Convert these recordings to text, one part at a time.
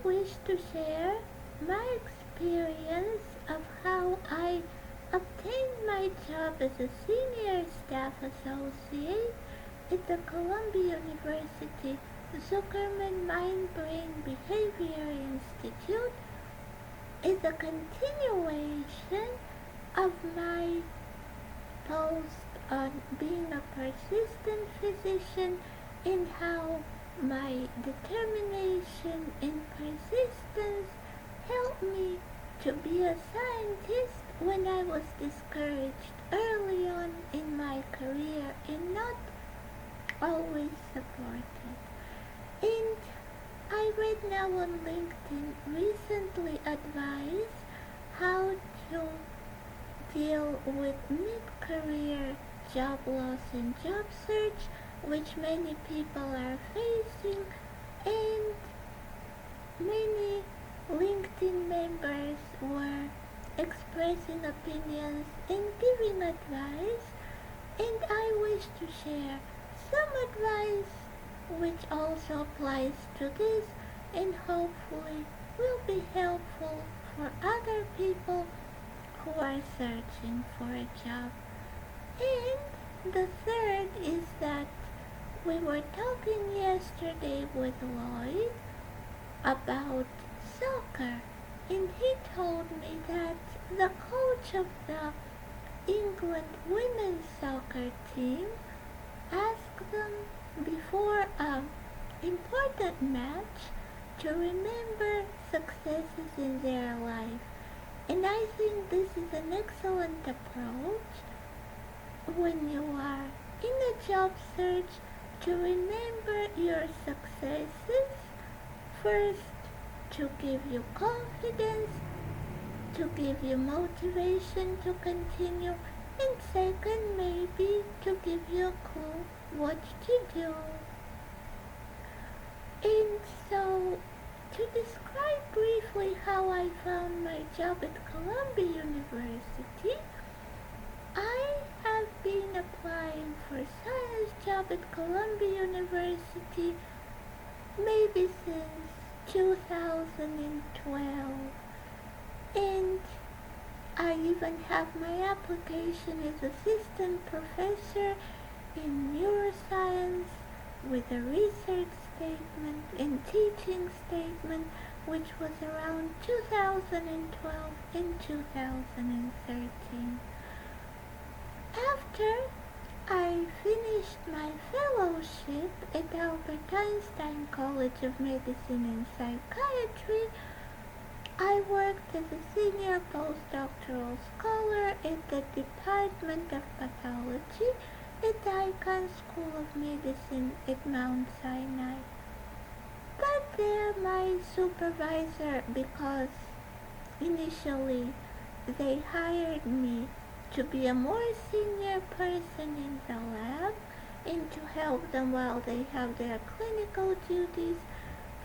wish to share my experience of how I obtained my job as a senior staff associate at the Columbia University Zuckerman Mind Brain Behavior Institute is a continuation of my post on being a persistent physician and how my determination and persistence helped me to be a scientist when I was discouraged early on in my career and not always supported. And I read now on LinkedIn recently advised how to deal with mid-career job loss and job search, which many people are facing, and many LinkedIn members were expressing opinions and giving advice, and I wish to share some advice which also applies to this and hopefully will be helpful for other people who are searching for a job. And the third is that we were talking yesterday with Lloyd about soccer, and he told me that the coach of the England women's soccer team asked them before an important match to remember successes in their life. And I think this is an excellent approach when you are in a job search to remember your successes, first to give you confidence, to give you motivation to continue, and second maybe to give you a clue what to do. And so, to describe briefly how I found my job at Columbia University, I have been applying for science job at Columbia University maybe since 2012. And I even have my application as assistant professor in neuroscience with a research statement and teaching statement, which was around 2012 and 2013. After I finished my fellowship at Albert Einstein College of Medicine and Psychiatry, I worked as a senior postdoctoral scholar at the Department of Pathology at the Icahn School of Medicine at Mount Sinai. But there my supervisor, because initially they hired me to be a more senior person in the lab and to help them while they have their clinical duties,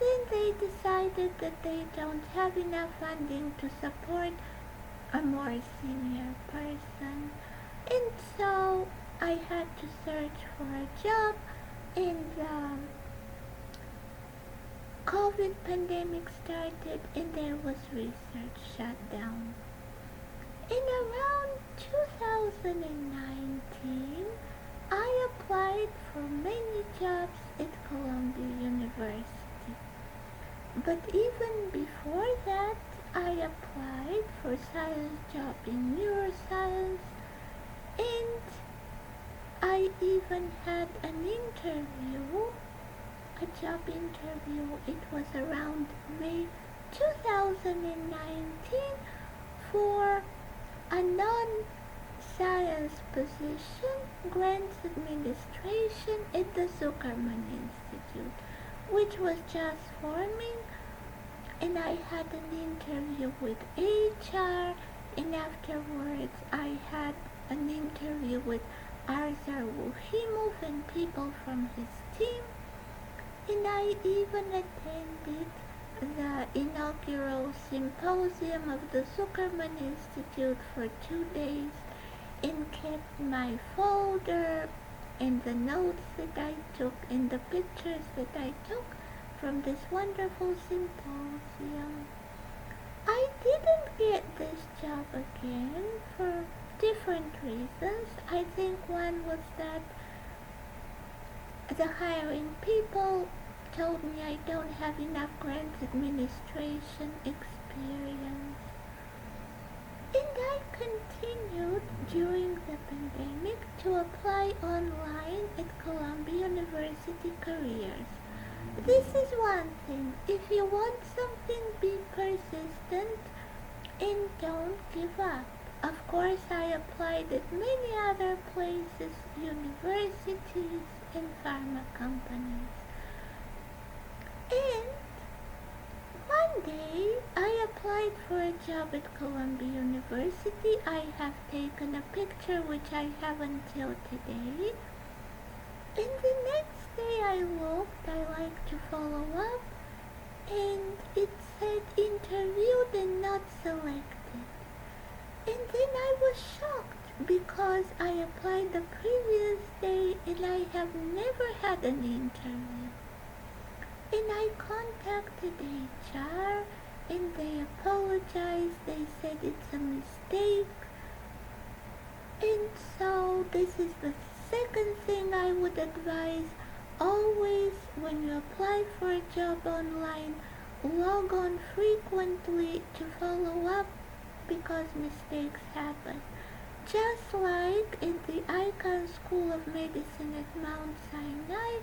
then they decided that they don't have enough funding to support a more senior person. And so I had to search for a job, and the COVID pandemic started and there was research shut down. In around 2019, I applied for many jobs at Columbia University. But even before that, I applied for science job in neuroscience, and I even had an interview, a job interview. It was around May 2019 for a non-science position, grants administration at the Zuckerman Institute, which was just forming, and I had an interview with HR, and afterwards I had an interview with Arthur Wuhimov and people from his team, and I even attended the inaugural symposium of the Zuckerman Institute for 2 days and kept my folder and the notes that I took and the pictures that I took from this wonderful symposium. I didn't get this job again for different reasons. I think one was that the hiring people told me I don't have enough grant administration experience. And I continued during the pandemic to apply online at Columbia University Careers. This is one thing. If you want something, be persistent and don't give up. Of course, I applied at many other places, universities, and pharma companies. And one day, I applied for a job at Columbia University. I have taken a picture, which I have until today. And the next day I looked, I like to follow up, and it said interviewed and not selected. And then I was shocked because I applied the previous day and I have never had an interview. And I contacted HR and they apologized. They said it's a mistake. And so this is the second thing I would advise. Always when you apply for a job online, log on frequently to follow up because mistakes happen. Just like in the Icahn School of Medicine at Mount Sinai,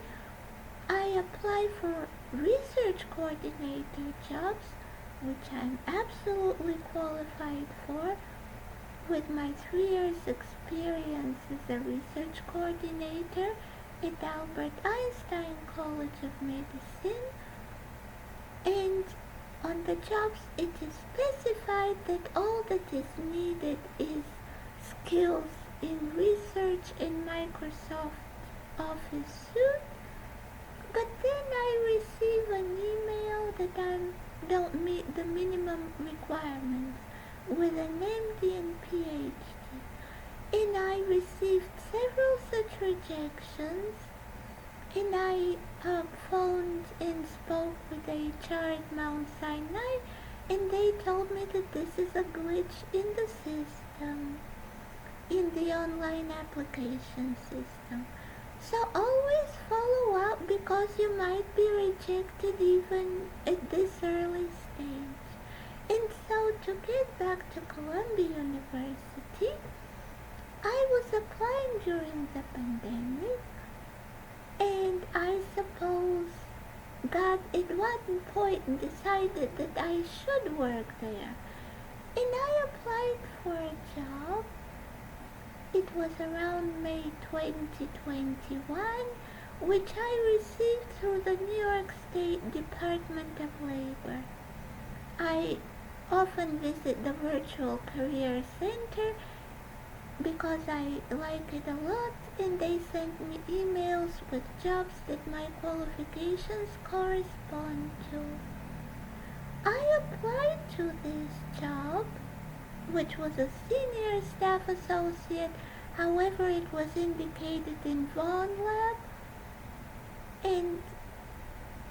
I applied for research coordinator jobs, which I'm absolutely qualified for, with my 3 years experience as a research coordinator at Albert Einstein College of Medicine. And on the jobs it is specified that all that is needed is skills in research in Microsoft Office suite. But then I receive an email that I don't meet the minimum requirements with an MD and PhD. And I received several such rejections, and I phoned and spoke with HR at Mount Sinai, and they told me that this is a glitch in the system, in the online application system. So always follow up because you might be rejected even at this early stage. And so to get back to Columbia University, I was applying during the pandemic, and I suppose God at one point decided that I should work there. And I applied for a job. It was around May 2021, which I received through the New York State Department of Labor. I often visit the Virtual Career Center because I like it a lot, and they sent me emails with jobs that my qualifications correspond to. I applied to this job, which was a senior staff associate. However, it was indicated in Vaughan Lab. And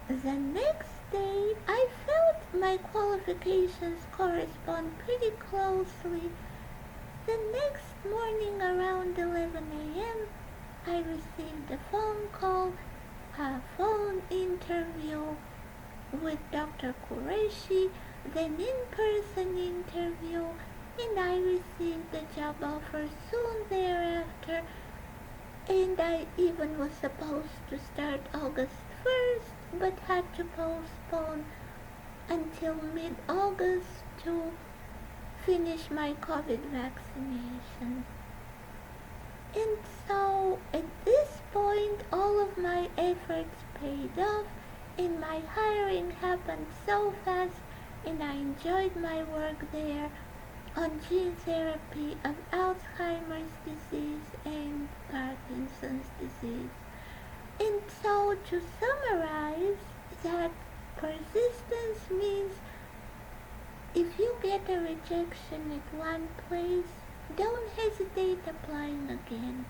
the next day, I felt my qualifications correspond pretty closely. The next morning around 11 a.m., I received a phone call, a phone interview with Dr. Qureshi, then in-person interview, and I received the job offer soon thereafter, and I even was supposed to start August 1st, but had to postpone until mid-August to finish my COVID vaccination. And so at this point, all of my efforts paid off, and my hiring happened so fast, and I enjoyed my work there on gene therapy of Alzheimer's disease and Parkinson's disease. And so to summarize, that persistence means if you get a rejection at one place, don't hesitate applying again,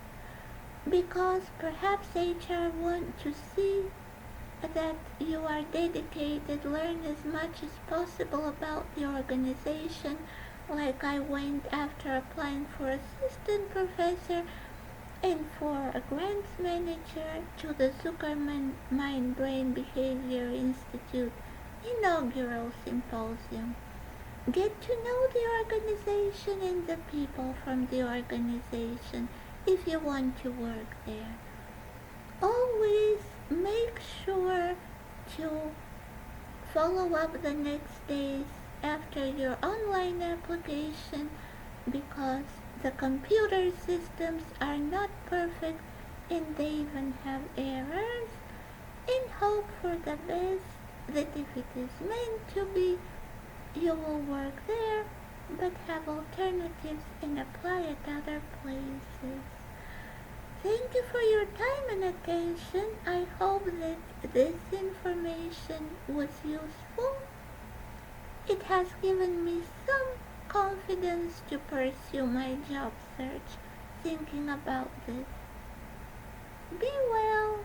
because perhaps HR want to see that you are dedicated, learn as much as possible about the organization. Like I went after applying for assistant professor and for a grants manager to the Zuckerman Mind Brain Behavior Institute inaugural symposium. Get to know the organization and the people from the organization if you want to work there. Always make sure to follow up the next days after your online application because the computer systems are not perfect and they even have errors, and hope for the best that if it is meant to be, you will work there but have alternatives and apply at other places. Thank you for your time and attention. I hope that this information was useful. It has given me some confidence to pursue my job search thinking about this. Be well.